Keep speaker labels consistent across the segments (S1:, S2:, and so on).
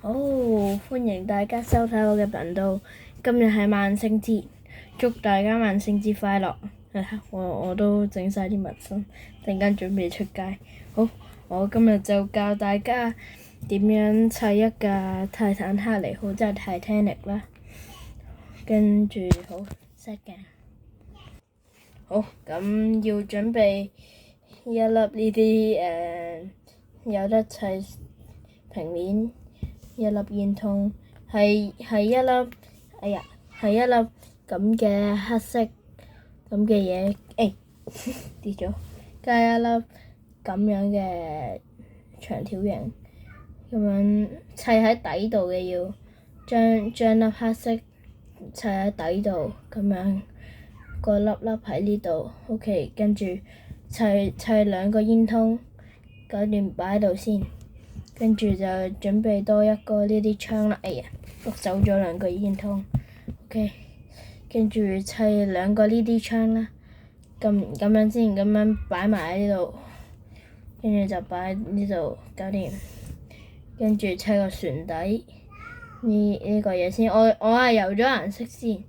S1: 好，歡迎大家收睇我嘅頻道。今日係萬聖節，祝大家萬聖節快樂。我都整晒啲紋身，陣間準備出街。好，我今日就教大家點樣砌一架泰坦克尼號，即係 Titanic 啦。跟住好 set 嘅。好，咁要準備一粒呢啲有得砌平面。一粒煙通係一粒，係一粒咁嘅黑色咁嘅嘢，跌咗，加一粒咁樣嘅長條形，咁樣砌喺底度嘅，要將粒黑色砌喺底度，咁樣個粒粒喺呢度 ，OK， 跟住砌兩個煙通，搞掂擺喺度先。跟住就準備多一個呢啲槍啦，碌走咗兩個煙通 ，OK， 跟住砌兩個呢啲槍啦，咁樣先，咁樣擺埋喺呢度，跟住就擺喺呢度搞掂，跟住砌個船底呢個嘢先，我係油咗顏色先，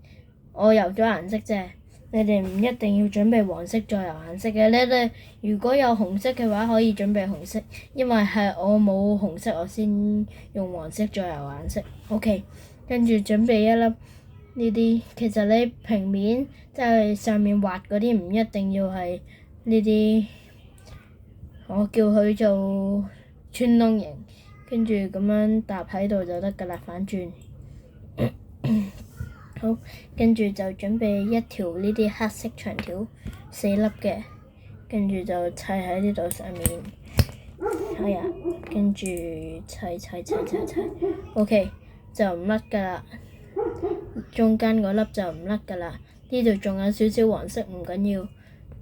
S1: 我油咗顏色啫。你哋唔一定要準備黃色再油顏色嘅，你哋如果有紅色嘅話可以準備紅色，因為係我冇紅色我先用黃色再油顏色。OK， 跟住準備一粒呢啲，其實你平面即係上面畫嗰啲唔一定要係呢啲，我叫佢做穿窿形，跟住咁樣搭喺度就得㗎啦，反轉。好，跟住就準備一條呢啲黑色長條4粒嘅，跟住就砌喺呢度上面。跟住砌，OK， 就唔甩㗎啦。中間嗰粒就唔甩㗎啦。呢度仲有少少黃色，唔緊要。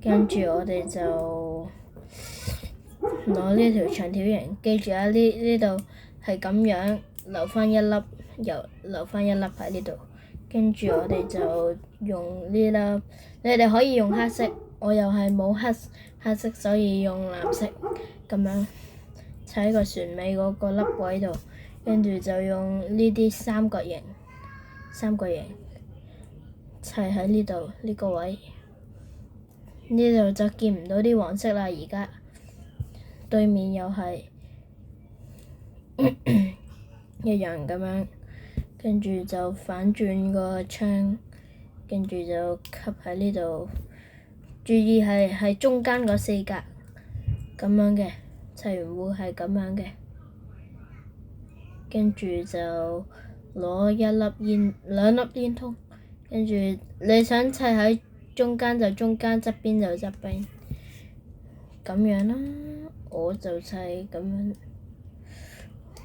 S1: 跟住我哋就攞呢條長條形，記住啊，呢度係咁樣留翻一粒，留翻一粒喺呢度。跟住我哋就用呢粒，你哋可以用黑色，我又係冇黑色，所以用藍色咁樣砌喺個船尾嗰個粒位度，跟住就用呢啲三角形砌喺呢度呢個位，呢度就見唔到啲黃色啦。而家對面又係一樣咁樣。跟住就反轉個槍，跟住就吸喺呢度。注意係中間嗰4格咁樣嘅，砌完會係咁樣嘅。跟住就攞兩粒煙通，跟住你想砌喺中間就中間，側邊就側邊，咁樣啦。我就砌咁樣。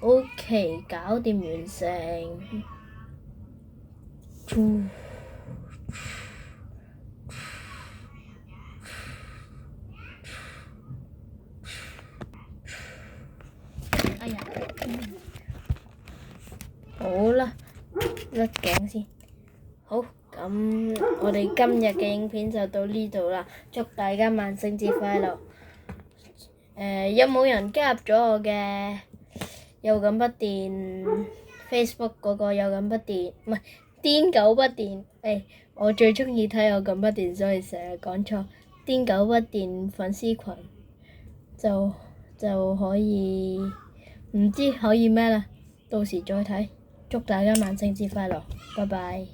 S1: OK， 搞掂完成。好啦，甩頸先。好，咁我哋今日嘅影片就到呢度啦，祝大家萬聖節快樂。有冇人加入咗我嘅有感筆電 Facebook 嗰個有感筆電，唔係癲狗筆電，我最鍾意睇有感筆電，所以成日講錯。癲狗筆電粉絲群就可以，唔知可以咩啦，到時再睇。祝大家萬聖節快樂，拜拜。